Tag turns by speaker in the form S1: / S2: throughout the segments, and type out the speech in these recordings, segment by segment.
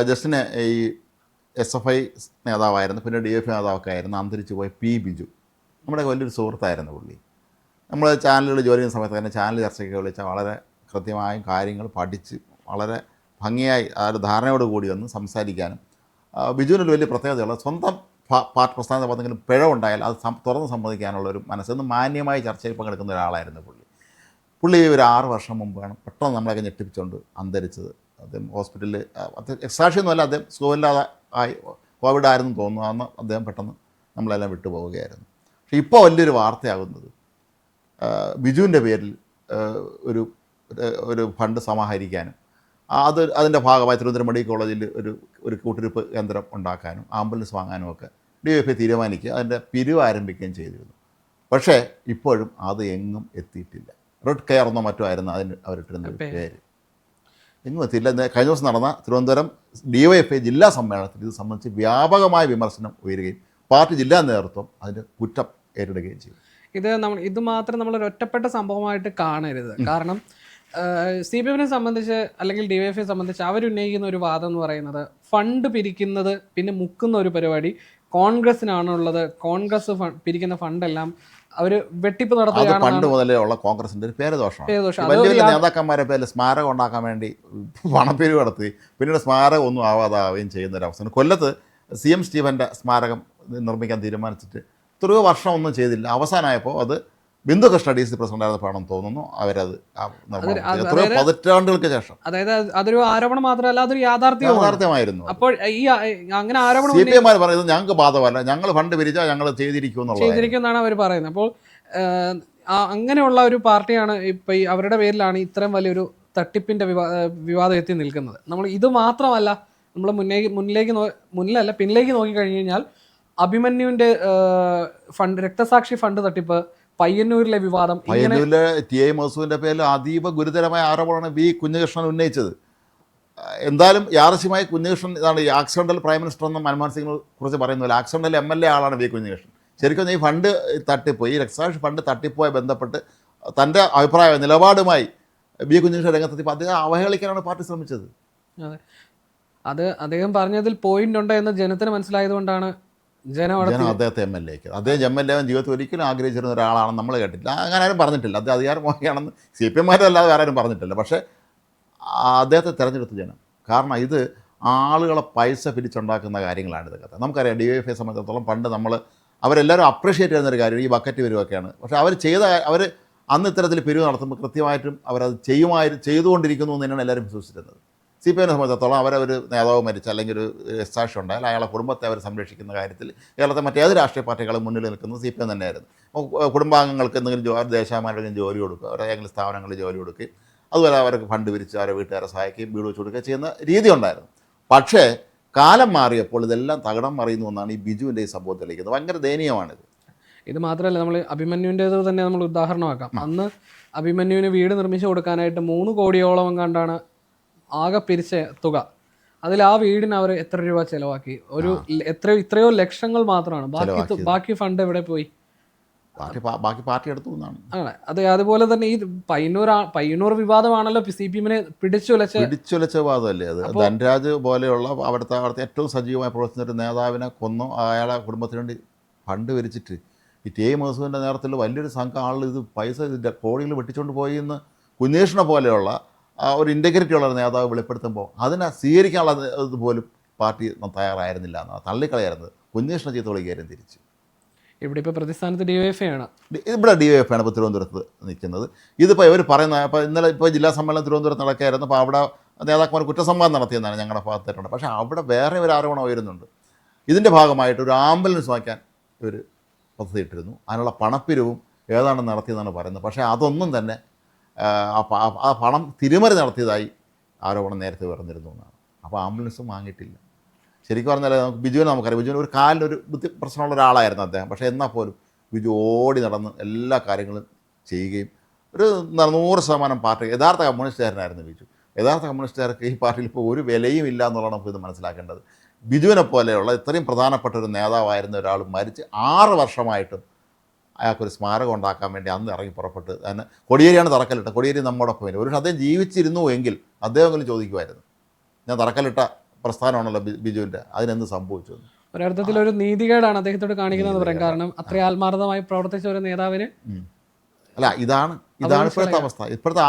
S1: Justin ഈ SFI നേതാവായിരുന്നു, പിന്നെ DFI നേതാവൊക്കെ ആയിരുന്നു അന്തരിച്ചു പോയ ബിജു. നമ്മുടെ വലിയൊരു സുഹൃത്തായിരുന്നു പുള്ളി. നമ്മൾ ചാനലുകൾ ജോലി ചെയ്യുന്ന സമയത്ത് തന്നെ ചാനൽ ചർച്ചയ്ക്ക് വിളിച്ചാൽ വളരെ കൃത്യമായും കാര്യങ്ങൾ പഠിച്ച് വളരെ ഭംഗിയായി ആ ഒരു ധാരണയോട് കൂടി വന്ന് സംസാരിക്കാനും ബിജുവിനൊരു വലിയ പ്രത്യേകതയുള്ള സ്വന്തം പാർട്ടി പ്രസ്ഥാനത്ത് എന്തെങ്കിലും പിഴവുണ്ടായാൽ അത് തുറന്ന് സമ്മതിക്കാനുള്ളൊരു മനസ്സെന്ന് മാന്യമായി ചർച്ചയിൽ പങ്കെടുക്കുന്ന ഒരാളായിരുന്നു പുള്ളി ഒരു 6 വർഷം മുമ്പാണ് പെട്ടെന്ന് നമ്മളൊക്കെ ഞെട്ടിപ്പിച്ചുകൊണ്ട് അന്തരിച്ചത്. അദ്ദേഹം ഹോസ്പിറ്റലിൽ സാക്ഷിയൊന്നുമല്ല, അദ്ദേഹം സുഖമില്ലാതെ ആയി, കോവിഡ് ആയിരുന്നു തോന്നുന്നു. അന്ന് അദ്ദേഹം പെട്ടെന്ന് നമ്മളെല്ലാം വിട്ടുപോവുകയായിരുന്നു. പക്ഷേ ഇപ്പോൾ വലിയൊരു വാർത്തയാകുന്നത് ബിജുവിൻ്റെ പേരിൽ ഒരു ഒരു ഫണ്ട് സമാഹരിക്കാനും അതിൻ്റെ ഭാഗമായി തിരുവനന്തപുരം മെഡിക്കൽ കോളേജിൽ ഒരു കൂട്ടിരിപ്പ് കേന്ദ്രം ഉണ്ടാക്കാനും ആംബുലൻസ് വാങ്ങാനും ഒക്കെ DFI തീരുമാനിക്കുക, അതിൻ്റെ പിരിവ് ആരംഭിക്കുകയും ചെയ്തിരുന്നു. പക്ഷേ ഇപ്പോഴും അത് എങ്ങും എത്തിയിട്ടില്ല. റെഡ് കെയർ എന്നോ മറ്റോ ആയിരുന്നു അതിന് അവരിട്ടിരുന്ന പേര്. എങ്ങും എത്തിയില്ല. കഴിഞ്ഞ ദിവസം നടന്ന തിരുവനന്തപുരം DYFI ജില്ലാ സമ്മേളനത്തിൽ ഇത് സംബന്ധിച്ച് വ്യാപകമായ വിമർശനം ഉയരുകയും പാർട്ടി ജില്ലാ നേതൃത്വം അതിൻ്റെ കുറ്റം ഏറ്റെടുക്കുകയും ചെയ്തു.
S2: ഇത് മാത്രം നമ്മളൊരു ഒറ്റപ്പെട്ട സംഭവമായിട്ട് കാണരുത്. കാരണം CPM സംബന്ധിച്ച് അല്ലെങ്കിൽ DYFI സംബന്ധിച്ച് അവരുന്നയിക്കുന്ന ഒരു വാദം എന്ന് പറയുന്നത് ഫണ്ട് പിരിക്കുന്നത് പിന്നെ മുക്കുന്ന ഒരു പരിപാടി കോൺഗ്രസിനാണുള്ളത്. കോൺഗ്രസ് പിരിക്കുന്ന ഫണ്ടെല്ലാം അവർ വെട്ടിപ്പ് നടത്തുകയാണ്.
S1: പണ്ട് മുതലേ ഉള്ള കോൺഗ്രസിൻ്റെ ഒരു പേരുദോഷമാണ്. വലിയ വലിയ നേതാക്കന്മാരെ പേരിൽ സ്മാരകം ഉണ്ടാക്കാൻ വേണ്ടി പണപ്പിരിവ് നടത്തി പിന്നീട് സ്മാരകം ഒന്നും ആവാതാവുകയും ചെയ്യുന്നൊരവസ്ഥ. കൊല്ലത്ത് CM സ്റ്റീഫൻ്റെ സ്മാരകം നിർമ്മിക്കാൻ തീരുമാനിച്ചിട്ട് എത്രയോ വർഷം ഒന്നും ചെയ്തില്ല. അവസാനമായപ്പോൾ അത് ബിന്ദു കൃഷ്ണ DC പ്രസിഡന്റായിരുന്നപ്പോഴാണെന്ന് തോന്നുന്നു അവരത് എത്രയോ പതിറ്റാണ്ടുകൾക്ക് ശേഷം.
S2: അതായത് അതൊരു ആരോപണം മാത്രമല്ല, അതൊരു യാഥാർത്ഥ്യമായിരുന്നു. അപ്പോൾ ഈ അങ്ങനെ ആരോപണം
S1: CPM പറയുന്നത് ഞങ്ങൾക്ക് ബാധകമല്ല, ഞങ്ങൾ ഫണ്ട് പിരിച്ചാൽ ഞങ്ങൾ ചെയ്തിരിക്കുമെന്നാണ്
S2: അവർ പറയുന്നത്. അപ്പോൾ അങ്ങനെയുള്ള ഒരു പാർട്ടിയാണ് ഇപ്പം അവരുടെ പേരിലാണ് ഇത്രയും വലിയൊരു തട്ടിപ്പിന്റെ വിവാദം എത്തി നിൽക്കുന്നത്. നമ്മൾ ഇത് മാത്രമല്ല, നമ്മൾ പിന്നിലേക്ക് നോക്കിക്കഴിഞ്ഞു കഴിഞ്ഞാൽ അഭിമന്യുവിന്റെ ഫണ്ട്, രക്തസാക്ഷി ഫണ്ട് തട്ടിപ്പ്, പയ്യന്നൂരിലെ വിവാദം,
S1: പയ്യന്നൂരിലെ TI മധുസൂദന്റെ പേരിൽ അതീവ ഗുരുതരമായ ആരോപണമാണ് കുഞ്ഞകൃഷ്ണൻ ഉന്നയിച്ചത്. എന്തായാലും യാദൃശ്യമായി കുഞ്ഞകൃഷ്ണൻ ഇതാണ് ഈ ആക്സിഡന്റൽ പ്രൈം മിനിസ്റ്റർ എന്നും മൻമോഹൻ സിംഗിനെ കുറിച്ച് പറയുന്നില്ല. ആക്സിഡന്റൽ MLA ആളാണ് കുഞ്ഞകൃഷ്ണൻ. ശരിക്കും ഈ ഫണ്ട് തട്ടിപ്പ്, ഈ രക്തസാക്ഷി ഫണ്ട് തട്ടിപ്പുമായി ബന്ധപ്പെട്ട് തൻ്റെ അഭിപ്രായ നിലപാടുമായി കുഞ്ഞകൃഷ്ണൻ രംഗത്തെത്തിയപ്പോൾ അദ്ദേഹം അവഹേളിക്കാനാണ് പാർട്ടി ശ്രമിച്ചത്.
S2: അത് അദ്ദേഹം പറഞ്ഞതിൽ പോയിന്റ് ഉണ്ട് എന്ന് ജനത്തിന് മനസ്സിലായതുകൊണ്ടാണ് ജനം
S1: അദ്ദേഹത്തെ MLA അദ്ദേഹം MLA ജീവിതത്തിൽ ഒരിക്കലും ആഗ്രഹിച്ചിരുന്ന ഒരാളാണെന്ന് നമ്മൾ കേട്ടില്ല. അങ്ങനെ ആരും പറഞ്ഞിട്ടില്ല. അദ്ദേഹം അധികാരമോഹിയാണെന്ന് CPM അല്ലാതെ ആരും പറഞ്ഞിട്ടില്ല. പക്ഷേ അദ്ദേഹത്തെ തിരഞ്ഞെടുത്ത ജനം. കാരണം ഇത് ആളുകളെ പൈസ പിരിച്ചുണ്ടാക്കുന്ന കാര്യങ്ങളാണ് ഇതൊക്കെ. നമുക്കറിയാം DYFI സംബന്ധിച്ചിടത്തോളം പണ്ട് അവരെല്ലാവരും അപ്രീഷിയേറ്റ് ചെയ്യുന്നൊരു കാര്യം ഈ ബക്കറ്റ് പിരിവൊക്കെയാണ്. പക്ഷേ അവർ അന്ന് ഇത്തരത്തിൽ പിരിവ് നടത്തുമ്പോൾ കൃത്യമായിട്ടും അവരത് ചെയ്തുകൊണ്ടിരിക്കുന്നു എന്ന് തന്നെയാണ് എല്ലാവരും വിശ്വസിച്ചിരുന്നത്. CPM സംബന്ധിച്ചിടത്തോളം അവരൊരു നേതാവ് മരിച്ച അല്ലെങ്കിൽ ഒരു രക്തസാക്ഷി ഉണ്ടായാൽ അയാളെ കുടുംബത്തെ അവർ സംരക്ഷിക്കുന്ന കാര്യത്തിൽ കേരളത്തെ മറ്റേത് രാഷ്ട്രീയ പാർട്ടികളും മുന്നിൽ നിൽക്കുന്നത് CPM തന്നെയായിരുന്നു. കുടുംബാംഗങ്ങൾക്ക് എന്തെങ്കിലും ദേശാഭിമാനികളും ജോലി കൊടുക്കുക, അവരെ ഏതെങ്കിലും സ്ഥാപനങ്ങളിൽ ജോലി കൊടുക്കുകയും അതുപോലെ അവർക്ക് ഫണ്ട് പിരിച്ച് അവരെ വീട്ടുകാരെ സഹായിക്കുകയും വീട് വെച്ച് കൊടുക്കുകയും ചെയ്യുന്ന രീതി ഉണ്ടായിരുന്നു. പക്ഷേ കാലം മാറിയപ്പോൾ ഇതെല്ലാം തകിടം മറിയുന്നു എന്നാണ് ഈ ബിജുവിൻ്റെ ഈ സംഭവത്തിലേക്ക്. ഭയങ്കര ദയനീയമാണിത്.
S2: ഇത് മാത്രമല്ല, നമ്മൾ അഭിമന്യുവിൻ്റേത് തന്നെ നമ്മൾ ഉദാഹരണമാക്കാം. അന്ന് അഭിമന്യുവിന് വീട് നിർമ്മിച്ചു കൊടുക്കാനായിട്ട് 3 കോടിയോളം കണ്ടാണ് ആകെ പിരിച്ച തുക. അതിൽ ആ വീടിന് അവർ എത്ര രൂപ ചെലവാക്കി? ഇത്രയോ ലക്ഷങ്ങൾ മാത്രമാണ്. ബാക്കി ഫണ്ട് എവിടെ പോയി?
S1: ബാക്കി പാർട്ടി എടുത്തു എന്നാണ്.
S2: അതുപോലെ തന്നെ ഈ പയ്യന്നൂർ വിവാദമാണല്ലോ CPM
S1: പിടിച്ചുലച്ച വിവാദമല്ലേ അത്. ധൻരാജ് പോലെയുള്ള അവിടുത്തെ ഏറ്റവും സജീവമായി പ്രവർത്തിക്കുന്ന ഒരു നേതാവിനെ കൊന്നു അയാളെ കുടുംബത്തിന് വേണ്ടി ഫണ്ട് പിരിച്ചിട്ട് ഈ TI മധുസൂദൻ്റെ നേതൃത്വത്തിൽ വലിയൊരു സംഘം ആളുകൾ ഇത് പൈസ കോടികൾ വെട്ടിച്ചുകൊണ്ട് പോയി എന്ന് കുഞ്ഞകൃഷ്ണനെ പോലെയുള്ള ഒരു ഇൻറ്റഗ്രിറ്റി ഉള്ള ഒരു നേതാവ് വെളിപ്പെടുത്തുമ്പോൾ അതിനെ സ്വീകരിക്കാനുള്ള ഇതുപോലും പാർട്ടി തയ്യാറായിരുന്നില്ല എന്നാണ് തള്ളിക്കളയായിരുന്നത്. കുഞ്ഞകൃഷ്ണ ചീത്ത വിളിക്കാരും തിരിച്ച്.
S2: ഇവിടെ ഇപ്പോൾ പ്രതിസ്ഥാനത്ത് DYFI ആണ്.
S1: ഇവിടെ DYFI ആണ് ഇപ്പോൾ തിരുവനന്തപുരത്ത് നിൽക്കുന്നത്. ഇതിപ്പോൾ ഇവർ പറയുന്ന ഇന്നലെ ജില്ലാ സമ്മേളനം തിരുവനന്തപുരത്ത് നടക്കുകയായിരുന്നു. അപ്പോൾ അവിടെ നേതാക്കന്മാർ കുറ്റസമ്മതം നടത്തിയെന്നാണ് ഞങ്ങളുടെ ഭാഗത്തായിട്ടുണ്ട്. പക്ഷേ അവിടെ വേറെ ഒരു ആരോപണം ഉയരുന്നുണ്ട്. ഇതിൻ്റെ ഭാഗമായിട്ട് ഒരു ആംബുലൻസ് വാങ്ങിക്കാൻ ഇവർ പദ്ധതി ഇട്ടിരുന്നു. അതിനുള്ള പണപ്പിരിവും ഏതാണ് നടത്തിയതെന്നാണ് പറയുന്നത്. പക്ഷേ അതൊന്നും തന്നെ ആ പണം തിരിമറി നടത്തിയതായി ആരോപണം നേരത്തെ പറഞ്ഞിരുന്നു എന്നാണ്. അപ്പോൾ ആംബുലൻസും വാങ്ങിയിട്ടില്ല. ശരിക്കും പറഞ്ഞാൽ ബിജുവിനെ നമുക്കറിയാം. ബിജുവിന് ഒരു കാലിനൊരു ബുദ്ധി പ്രശ്നമുള്ള ഒരാളായിരുന്നു അദ്ദേഹം. പക്ഷേ എന്നാൽ പോലും ബിജു ഓടി നടന്ന് എല്ലാ കാര്യങ്ങളും ചെയ്യുകയും ഒരു 100% പാർട്ടി യഥാർത്ഥ കമ്മ്യൂണിസ്റ്റുകാരനായിരുന്നു ബിജു. യഥാർത്ഥ കമ്മ്യൂണിസ്റ്റുകാർക്ക് ഈ പാർട്ടിയിൽ ഇപ്പോൾ ഒരു വിലയും ഇല്ല എന്നുള്ളതാണ് നമുക്ക് ഇത് മനസ്സിലാക്കേണ്ടത്. ബിജുവിനെ പോലെയുള്ള ഇത്രയും പ്രധാനപ്പെട്ട ഒരു നേതാവായിരുന്ന ഒരാൾ മരിച്ച് 6 വർഷമായിട്ടും അയാൾക്കൊരു സ്മാരകം ഉണ്ടാക്കാൻ വേണ്ടി അന്ന് ഇറങ്ങി പുറപ്പെട്ട് തന്നെ കൊടിയേരിയാണ് തറക്കല്ലിട്ടത്. കൊടിയേരി നമ്മോടൊപ്പം വരും. ഒരു അദ്ദേഹം ജീവിച്ചിരുന്നു എങ്കിൽ അദ്ദേഹമെങ്കിലും ചോദിക്കുമായിരുന്നു, ഞാൻ തറക്കല്ലിട്ട പ്രസ്ഥാനമാണല്ലോ ബിജുവിൻ്റെ, അതിനെന്ത് സംഭവിച്ചു?
S2: ഒരർത്ഥത്തിൽ ഒരു നീതികേടാണ് അദ്ദേഹത്തോട് കാണിക്കുന്നതെന്ന് പറയാം. കാരണം അത്രയും ആത്മാർത്ഥമായി പ്രവർത്തിച്ച ഒരു നേതാവിന്
S1: അല്ല, ഇതാണ് ഇപ്പോഴത്തെ അവസ്ഥ. ഇപ്പോഴത്തെ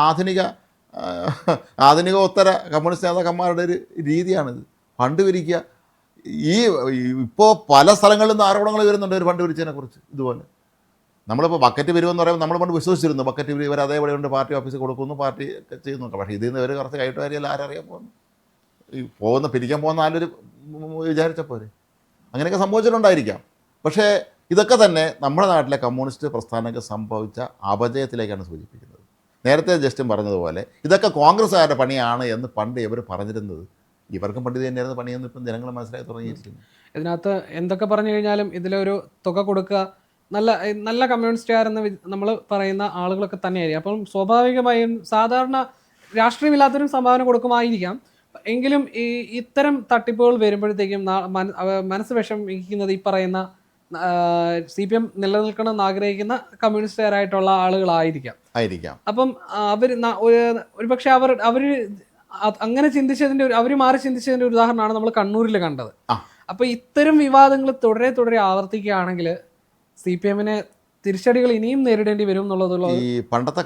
S1: ആധുനികോത്തര കമ്മ്യൂണിസ്റ്റ് നേതാക്കന്മാരുടെ ഒരു രീതിയാണിത്. ഫണ്ട് പിരിക്കുക. ഇപ്പോൾ പല സ്ഥലങ്ങളിൽ നിന്ന് ആരോപണങ്ങൾ വരുന്നുണ്ട് ഒരു ഫണ്ട് പിരിച്ചതിനെ കുറിച്ച്. ഇതുപോലെ നമ്മളിപ്പോൾ ബക്കറ്റ് പിരിവെന്ന് പറയുമ്പോൾ നമ്മൾ പണ്ട് വിശ്വസിച്ചിരുന്നു. ബക്കറ്റ് പിരിവ് ഇവർ അതേപോലെ കൊണ്ട് പാർട്ടി ഓഫീസിൽ കൊടുക്കുന്നു, പാർട്ടി ചെയ്യുന്നു. പക്ഷേ ഇതിൽ നിന്ന് ഇവർ കുറച്ച് കൈട്ടുകാരിയല്ല ആരറിയാൻ പോകുന്നു. ഈ പിരിക്കാൻ പോകുന്ന ആളൊരു വിചാരിച്ച പോരെ. അങ്ങനെയൊക്കെ സംഭവിച്ചിട്ടുണ്ടായിരിക്കാം. പക്ഷേ ഇതൊക്കെ തന്നെ നമ്മുടെ നാട്ടിലെ കമ്മ്യൂണിസ്റ്റ് പ്രസ്ഥാനങ്ങൾക്ക് സംഭവിച്ച അപജയത്തിലേക്കാണ് സൂചിപ്പിക്കുന്നത്. നേരത്തെ ജസ്റ്റിൻ പറഞ്ഞതുപോലെ ഇതൊക്കെ കോൺഗ്രസ്സുകാരുടെ പണിയാണ് എന്ന് പണ്ട് ഇവർ പറഞ്ഞിരുന്നത്. ഇവർക്കും പണ്ട് ഇത് തന്നെയായിരുന്നു പണിയെന്ന് ഇപ്പം ജനങ്ങൾ മനസ്സിലാക്കി തുടങ്ങിയിരിക്കുന്നു.
S2: ഇതിനകത്ത് എന്തൊക്കെ പറഞ്ഞു കഴിഞ്ഞാലും ഇതിലൊരു തുക കൊടുക്കുക, നല്ല കമ്മ്യൂണിസ്റ്റുകാരെന്ന് നമ്മൾ പറയുന്ന ആളുകളൊക്കെ തന്നെയായിരിക്കും. അപ്പം സ്വാഭാവികമായും സാധാരണ രാഷ്ട്രീയമില്ലാത്തവരും സംഭാവന കൊടുക്കുമായിരിക്കാം. എങ്കിലും ഇത്തരം തട്ടിപ്പുകൾ വരുമ്പോഴത്തേക്കും മനസ്സ് വിഷമിക്കുന്നത് ഈ പറയുന്ന CPM നിലനിൽക്കണമെന്ന് ആഗ്രഹിക്കുന്ന കമ്മ്യൂണിസ്റ്റുകാരായിട്ടുള്ള ആളുകളായിരിക്കാം. അപ്പം ഒരുപക്ഷെ അവർ അങ്ങനെ ചിന്തിച്ചതിൻ്റെ അവർ മാറി ചിന്തിച്ചതിൻ്റെ ഒരു ഉദാഹരണമാണ് നമ്മൾ കണ്ണൂരിൽ കണ്ടത്. അപ്പോൾ ഇത്തരം വിവാദങ്ങൾ തുടരെ ആവർത്തിക്കുകയാണെങ്കിൽ CPM-നെ തിരിച്ചടികൾ ഇനിയും നേരിടേണ്ടി വരും എന്നുള്ളതുള്ള
S1: ഈ പണ്ടത്തെ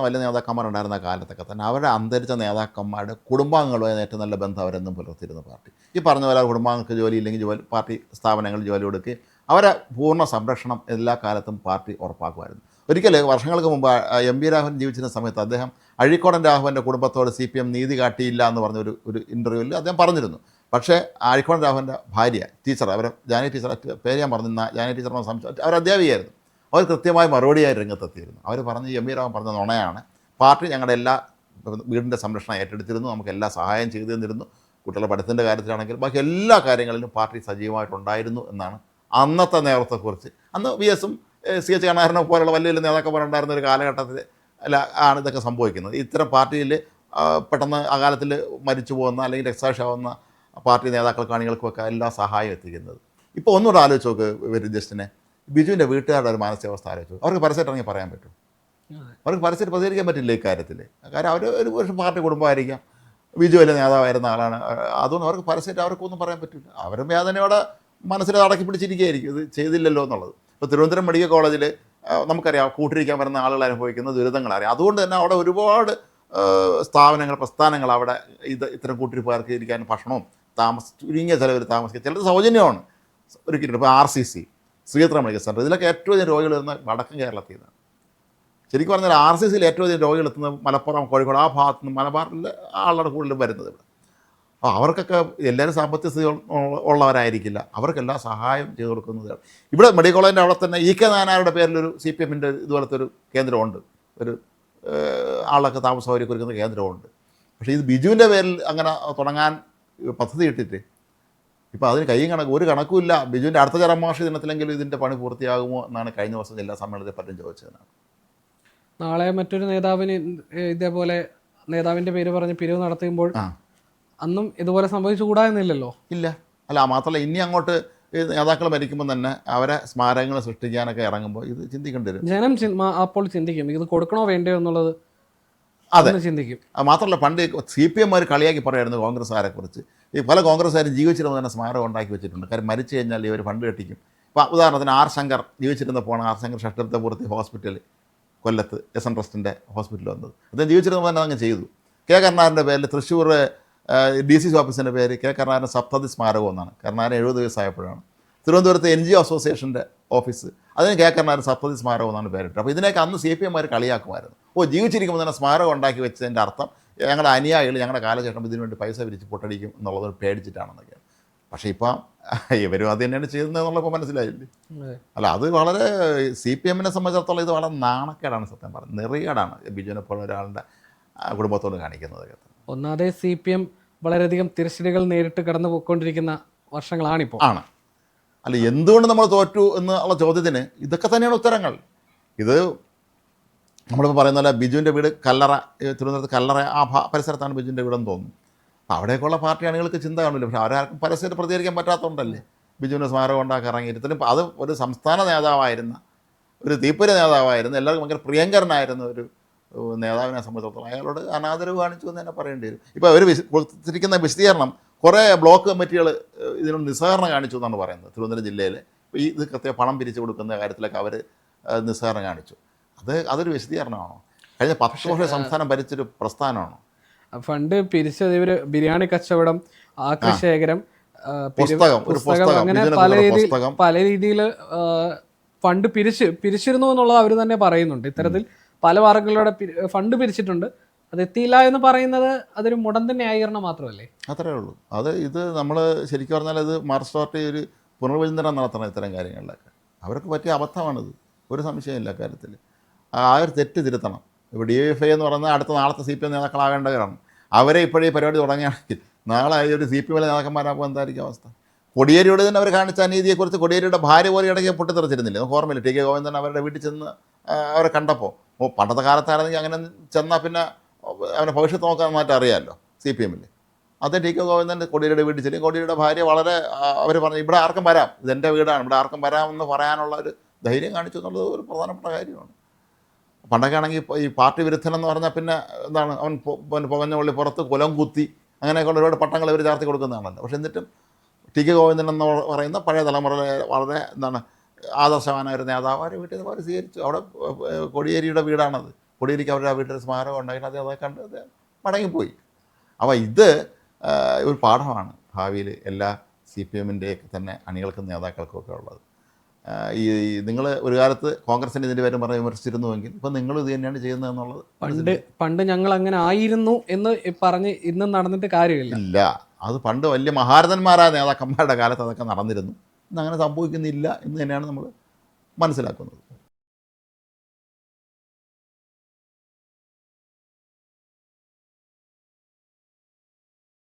S1: വലിയ നേതാക്കന്മാരുണ്ടായിരുന്ന കാലത്തൊക്കെ തന്നെ അവരുടെ അന്തരിച്ച നേതാക്കന്മാരുടെ കുടുംബാംഗങ്ങളുമായി ഏറ്റവും നല്ല ബന്ധം അവരെന്നും പുലർത്തിയിരുന്ന പാർട്ടി. ഈ പറഞ്ഞ പോലെ കുടുംബാംഗങ്ങൾക്ക് ജോലി ഇല്ലെങ്കിൽ പാർട്ടി സ്ഥാപനങ്ങളിൽ ജോലി കൊടുക്കുകയും അവരെ പൂർണ്ണ സംരക്ഷണം എല്ലാ കാലത്തും പാർട്ടി ഉറപ്പാക്കുമായിരുന്നു. ഒരിക്കൽ വർഷങ്ങൾക്ക് മുമ്പ് MB രാഘവൻ ജീവിച്ചിരുന്ന സമയത്ത് അദ്ദേഹം അഴീക്കോടൻ രാഘവൻ്റെ കുടുംബത്തോട് CPM നീതി കാട്ടിയില്ല എന്ന് പറഞ്ഞ ഒരു ഇൻ്റർവ്യൂവിൽ അദ്ദേഹം പറഞ്ഞിരുന്നു. പക്ഷേ അഴീക്കോടൻ രാഘവൻ്റെ ഭാര്യ ടീച്ചർ, അവരെ ജാനി ടീച്ചർ, പേര് ഞാൻ പറഞ്ഞിരുന്ന ജാനി ടീച്ചറിനെ സംശയം, അവർ അധ്യാപികയായിരുന്നു. അവർ കൃത്യമായി മറുപടിയായി രംഗത്തെത്തിയിരുന്നു. അവർ പറഞ്ഞ് MB രാഘവൻ പറഞ്ഞ നുണയാണ്. പാർട്ടി ഞങ്ങളുടെ എല്ലാ വീടിൻ്റെ സംരക്ഷണം ഏറ്റെടുത്തിരുന്നു, നമുക്ക് എല്ലാ സഹായം ചെയ്തു തന്നിരുന്നു. കുട്ടികളുടെ പഠിത്തത്തിൻ്റെ കാര്യത്തിലാണെങ്കിൽ ബാക്കി എല്ലാ കാര്യങ്ങളിലും പാർട്ടി സജീവമായിട്ടുണ്ടായിരുന്നു എന്നാണ് അന്നത്തെ നേതൃത്വത്തെക്കുറിച്ച്. അന്ന് VS-ഉം CH കരുണാകരനെ പോലുള്ള വലിയ വലിയ നേതാക്കന്മാരുണ്ടായിരുന്ന ഒരു കാലഘട്ടത്തിൽ ആണ് ഇതൊക്കെ സംഭവിക്കുന്നത്. ഇത്തരം പാർട്ടിയിൽ പെട്ടെന്ന് അകാലത്തിൽ മരിച്ചു പോകുന്ന അല്ലെങ്കിൽ രക്തസാക്ഷിയാവുന്ന പാർട്ടി നേതാക്കൾക്കും അണികൾക്കുമൊക്കെ എല്ലാ സഹായം എത്തിക്കുന്നത്. ഇപ്പോൾ ഒന്നുകൂടെ ആലോചിച്ച് നോക്ക് ഇവർ ജസ്റ്റിനെ, ബിജുവിൻ്റെ വീട്ടുകാരുടെ ഒരു മാനസികാവസ്ഥ ആലോചിച്ചു. അവർക്ക് പരസ്യമായിട്ട് ഇറങ്ങി പറയാൻ പറ്റും? അവർക്ക് പരസ്യമായിട്ട് പ്രതികരിക്കാൻ പറ്റില്ല ഇക്കാര്യത്തിൽ. കാരണം അവർ ഒരു പാർട്ടി കുടുംബമായിരിക്കാം, ബിജു വലിയ നേതാവായിരുന്ന ആളാണ്. അതുകൊണ്ട് അവർക്ക് പരസ്യമായിട്ട് അവർക്കൊന്നും പറയാൻ പറ്റില്ല. അവരും വേദനയോടെ മനസ്സിൽ അടക്കി പിടിച്ചിരിക്കുകയായിരിക്കും ഇത് ചെയ്തില്ലല്ലോ എന്നുള്ളത്. ഇപ്പോൾ തിരുവനന്തപുരം മെഡിക്കൽ കോളേജിൽ നമുക്കറിയാം കൂട്ടിരിക്കാൻ വരുന്ന ആളുകൾ അനുഭവിക്കുന്ന ദുരിതങ്ങൾ അറിയാം. അതുകൊണ്ട് തന്നെ അവിടെ ഒരുപാട് സ്ഥാപനങ്ങൾ, പ്രസ്ഥാനങ്ങൾ അവിടെ ഇത്തരം കൂട്ടിരിപ്പുകാർക്ക് ഇരിക്കാൻ ഭക്ഷണവും ചുരുങ്ങിയ ചിലവർ താമസിക്കുക, ചിലത് സൗജന്യമാണ് ഒരുക്കിയിട്ടുണ്ട്. ഇപ്പോൾ RCC, ശ്രീത്ര മെഡിക്കൽ സെൻ്റർ, ഇതിലൊക്കെ ഏറ്റവും അധികം രോഗികൾ വരുന്ന വടക്കൻ കേരളത്തിൽ നിന്നാണ്. ശരിക്കും പറഞ്ഞാൽ RCC-യിൽ ഏറ്റവും അധികം രോഗികൾ എത്തുന്നത് മലപ്പുറം, കോഴിക്കോട് ആ ഭാഗത്തു നിന്ന്, മലബാറിലെ ആളുടെ കൂടുതലും വരുന്നത് ഇവിടെ. അപ്പോൾ അവർക്കൊക്കെ എല്ലാവരും സാമ്പത്തിക സ്ഥിതി ഉള്ളവരായിരിക്കില്ല. അവർക്കെല്ലാം സഹായം ചെയ്തു കൊടുക്കുന്നത് ഇവിടെ മെഡിക്കൽ കോളേജിൻ്റെ അവിടെ തന്നെ EK നായനാരുടെ പേരിലൊരു CPM-ൻ്റെ ഇതുപോലത്തെ ഒരു കേന്ദ്രമുണ്ട്, ഒരു ആളൊക്കെ താമസ സൗകര്യം ഒരുക്കുന്ന കേന്ദ്രമുണ്ട്. പക്ഷേ ഇത് ബിജുവിൻ്റെ പേരിൽ അങ്ങനെ തുടങ്ങാൻ പദ്ധതി ഇട്ടിട്ട് ഇപ്പോൾ അതിന് ഒരു കണക്കുമില്ല. ബിജുവിൻ്റെ അടുത്ത ചരമവാർഷിക ദിനത്തിലെങ്കിലും ഇതിൻ്റെ പണി പൂർത്തിയാകുമോ എന്നാണ് കഴിഞ്ഞ ദിവസം ജില്ലാ സമ്മേളനത്തെ പറ്റും ചോദിച്ചതാണ്.
S2: നാളെ മറ്റൊരു നേതാവിന് ഇതേപോലെ നേതാവിൻ്റെ പേര് പറഞ്ഞ് പിരിവ് നടത്തുമ്പോൾ അന്നും ഇതുപോലെ സംഭവിച്ചുകൂടാ എന്നില്ലല്ലോ.
S1: ഇല്ല. അല്ല, മാത്രമല്ല ഇനി അങ്ങോട്ട് നേതാക്കൾ മരിക്കുമ്പോൾ തന്നെ അവരെ സ്മാരകങ്ങൾ സൃഷ്ടിക്കാനൊക്കെ ഇറങ്ങുമ്പോൾ ഇത് ചിന്തിക്കേണ്ടി വരും.
S2: ജനം അപ്പോൾ ചിന്തിക്കും ഇത് കൊടുക്കണോ വേണ്ടയോ എന്നുള്ളത്.
S1: അതെ,
S2: ചിന്തിക്കും.
S1: മാത്രമല്ല പണ്ട് CPM-മാർ കളിയാക്കി പറയായിരുന്നു കോൺഗ്രസ്സുകാരെ കുറിച്ച്. ഈ പല കോൺഗ്രസ്സുകാരും ജീവിച്ചിരുന്ന തന്നെ സ്മാരകം ഉണ്ടാക്കി വെച്ചിട്ടുണ്ട്. കാര്യം മരിച്ചു കഴിഞ്ഞാൽ ഇവർ ഫണ്ട് കെട്ടിക്കും. ഇപ്പോൾ ഉദാഹരണത്തിന് R. ശങ്കർ ജീവിച്ചിരുന്നപ്പോൾ R. ശങ്കർ ഷഷ്ടപൂർത്തി ഹോസ്പിറ്റൽ കൊല്ലത്ത് SN ട്രസ്റ്റിൻ്റെ ഹോസ്പിറ്റൽ വന്നത്. അദ്ദേഹം ജീവിച്ചിരുന്നപ്പോൾ തന്നെ അങ്ങ് ചെയ്തു. K. കരുണാകരൻ്റെ പേരിൽ തൃശ്ശൂർ DCC ഓഫീസിൻ്റെ പേര് K. കരുണാകരൻ സപ്തതി സ്മാരകം എന്നാണ്. കരുണാകരൻ 70 വയസ്സായപ്പോഴാണ്. തിരുവനന്തപുരത്ത് NGO അസോസിയേഷൻ്റെ ഓഫീസ്, അതിന് K. കരുണാകരൻ സപ്തതി സ്മാരകം എന്നാണ് പേരിട്ടത്. അപ്പോൾ ഇതിനൊക്കെ അന്ന് CPM-മാർ കളിയാക്കുമായിരുന്നു. ജീവിച്ചിരിക്കുമ്പോൾ തന്നെ സ്മാരകം ഉണ്ടാക്കി വെച്ചതിൻ്റെ അർത്ഥം ഞങ്ങളുടെ അനുയായികൾ ഞങ്ങളുടെ കാലശേഷം ഇതിനു വേണ്ടി പൈസ പിരിച്ച് പൊട്ടടിക്കും എന്നുള്ളത് പേടിച്ചിട്ടാണെന്നൊക്കെയാണ്. പക്ഷേ ഇപ്പം ഇവരും അത് തന്നെയാണ് ചെയ്യുന്നത് എന്നുള്ളപ്പോൾ മനസ്സിലായില്ലേ. അല്ല, അത് വളരെ CPM-നെ സംബന്ധിച്ചിടത്തോളം ഇത് വളരെ നാണക്കേടാണ്, സത്യം പറഞ്ഞത് നെറികേടാണ് ബിജുവിനെ പോലെ ഒരാളുടെ കുടുംബത്തോട് കാണിക്കുന്നതൊക്കെ.
S2: ഒന്നാമതേ CPM വളരെയധികം തിരശ്ശീലകൾ നേരിട്ട് കടന്നു പോയിക്കൊണ്ടിരിക്കുന്ന വർഷങ്ങളാണിപ്പോൾ.
S1: ആണ്. അല്ല, എന്തുകൊണ്ട് നമ്മൾ തോറ്റു എന്നുള്ള ചോദ്യത്തിന് ഇതൊക്കെ തന്നെയാണ് ഉത്തരങ്ങൾ. ഇത് നമ്മളിപ്പോൾ പറയുന്ന പോലെ ബിജുവിൻ്റെ വീട് കല്ലറ, തിരുവനന്തപുരത്ത് കല്ലറ ആ പരിസരത്താണ് ബിജുവിൻ്റെ വീടെന്ന് തോന്നുന്നു. അപ്പോൾ അവിടേക്കുള്ള പാർട്ടി അണികൾക്ക് ചിന്ത കാണില്ല. പക്ഷേ അവരാർക്കും പരസ്യമായിട്ട് പ്രതികരിക്കാൻ പറ്റാത്തതുകൊണ്ടല്ലേ ബിജുവിൻ്റെ സ്മാരകം ഉണ്ടാക്കി ഇറങ്ങിയിരുത്തിലും. അത് ഒരു സംസ്ഥാന നേതാവായിരുന്ന, ഒരു തീപ്പൊരി നേതാവായിരുന്ന, എല്ലാവർക്കും ഭയങ്കര പ്രിയങ്കരനായിരുന്ന ഒരു നേതാവിനെ സംബന്ധിച്ചിടത്തോളം അയാളോട് അനാദരവ് കാണിച്ചു എന്ന് തന്നെ പറയേണ്ടി വരും. ഇപ്പോൾ അവർ കൊടുത്തിരിക്കുന്ന വിശദീകരണം കുറേ ബ്ലോക്ക് കമ്മിറ്റികൾ ഇതിനോട് നിസ്സഹകരണം കാണിച്ചു എന്നാണ് പറയുന്നത്. തിരുവനന്തപുരം ജില്ലയിൽ ഈ ഇത് കൃത്യം പണം പിരിച്ചു കൊടുക്കുന്ന കാര്യത്തിലൊക്കെ അവർ നിസ്സഹകരണം കാണിച്ചു. അതൊരു വിശദീകരണമാണോ? കഴിഞ്ഞ 10 വർഷം സംസ്ഥാനം ഭരിച്ചൊരു പ്രസ്ഥാനമാണോ?
S2: ഫണ്ട് പിരിച്ചത് ഇവർ ബിരിയാണി കച്ചവടം, ആക്രിശേഖരം,
S1: പുസ്തകം
S2: അങ്ങനെ പല രീതിയിൽ ഫണ്ട് പിരിച്ചിരുന്നു എന്നുള്ളത് അവർ തന്നെ പറയുന്നുണ്ട്. ഇത്തരത്തിൽ പല മാർഗങ്ങളിലൂടെ ഫണ്ട് പിരിച്ചിട്ടുണ്ട്. അത് എത്തിയില്ല എന്ന് പറയുന്നത് അതൊരു മുടന്ത ന്യായീകരണം മാത്രമല്ലേ?
S1: അത്രേ ഉള്ളൂ. ഇത് നമ്മൾ ശരിക്കും പറഞ്ഞാൽ ഇത് മാർക്സ് പാർട്ടി ഒരു പുനർവിചിന്തനം നടത്തണം ഇത്തരം കാര്യങ്ങളിലൊക്കെ. അവർക്ക് പറ്റിയ അബദ്ധമാണിത്, ഒരു സംശയമില്ല കാര്യത്തിൽ. ആ ഒരു തെറ്റ് തിരുത്തണം. ഇപ്പോൾ DYFI എന്ന് പറയുന്നത് അടുത്ത നാളത്തെ CPM നേതാക്കളാകേണ്ടവരാണ്. അവരെ ഇപ്പോഴേ പരിപാടി തുടങ്ങുകയാണെങ്കിൽ നാളെ ഒരു CPM നേതാക്കന്മാരാകുമ്പോൾ എന്തായിരിക്കും അവസ്ഥ? കോടിയേരിയോട് തന്നെ അവർ കാണിച്ച അനീതിയെക്കുറിച്ച് കോടിയേരിയുടെ ഭാര്യ പോലെ ഇടയ്ക്ക് പൊട്ടിത്തെറിച്ചിരുന്നില്ലേ? നമുക്ക് ഓർമ്മയില്ല. TK ഗോവിന്ദൻ അവരുടെ വീട്ടിൽ ചെന്ന് അവരെ കണ്ടപ്പോൾ പണ്ടത്തെ കാലത്തായിരുന്നെങ്കിൽ അങ്ങനെ ചെന്നാൽ പിന്നെ അവനെ ഭവിഷ്യത്ത് നോക്കാൻ മാറ്റം അറിയാമല്ലോ CPM. അതേ TK ഗോവിന്ദൻ്റെ കോടിയേരിയുടെ വീട്ടിൽ ചെല്ലും. കോടിയേരിയുടെ ഭാര്യ വളരെ അവർ പറഞ്ഞു ഇവിടെ ആർക്കും വരാം, ഇതെൻ്റെ വീടാണ്, ഇവിടെ ആർക്കും വരാമെന്ന് പറയാനുള്ള ഒരു ധൈര്യം കാണിച്ചു എന്നുള്ളത് ഒരു പ്രധാനപ്പെട്ട കാര്യമാണ്. പണ്ടൊക്കെ ആണെങ്കിൽ ഈ പാർട്ടി വിരുദ്ധനെന്ന് പറഞ്ഞാൽ പിന്നെ എന്താണ്, അവൻ പുകഞ്ഞ പള്ളി പുറത്ത് കുലം കുത്തി അങ്ങനെയൊക്കെയുള്ള ഒരുപാട് പട്ടങ്ങൾ ഇവർ ചാർത്തി കൊടുക്കുന്നതാണല്ലോ. പക്ഷെ എന്നിട്ടും TK ഗോവിന്ദൻ എന്ന് പറയുന്ന പഴയ തലമുറയിലെ വളരെ എന്താണ് ആദർശവാനായ ഒരു നേതാവ് അവരെ വീട്ടിൽ നിന്ന് അവർ സ്വീകരിച്ചു. അവിടെ കോടിയേരിയുടെ വീടാണത്. കോടിയേരിക്ക് അവരുടെ ആ വീട്ടിൽ സ്മാരകം ഉണ്ടായിട്ട് അതൊക്കെ കണ്ട് മടങ്ങിപ്പോയി. അപ്പോൾ ഇത് ഒരു പാഠമാണ് ഭാവിയിൽ എല്ലാ CPMൻ്റെയൊക്കെ തന്നെ അണികൾക്കും നേതാക്കൾക്കും ഒക്കെ ഉള്ളത്. നിങ്ങൾ ഒരു കാലത്ത് കോൺഗ്രസിൻ്റെ ഇതിൻ്റെ പേരും പറഞ്ഞ് വിമർശിച്ചിരുന്നുവെങ്കിൽ ഇപ്പം നിങ്ങൾ ഇത് തന്നെയാണ് ചെയ്യുന്നത് എന്നുള്ളത്.
S2: പണ്ട് ഞങ്ങൾ അങ്ങനെ ആയിരുന്നു എന്ന് പറഞ്ഞ് ഇന്നും നടന്നിട്ട് കാര്യമില്ല.
S1: അത് പണ്ട് വലിയ മഹാരഥന്മാരായ നേതാക്കന്മാരുടെ കാലത്ത് അതൊക്കെ നടന്നിരുന്നു. ഇന്നങ്ങനെ സംഭവിക്കുന്നില്ല എന്ന് തന്നെയാണ് നമ്മൾ മനസ്സിലാക്കുന്നത്.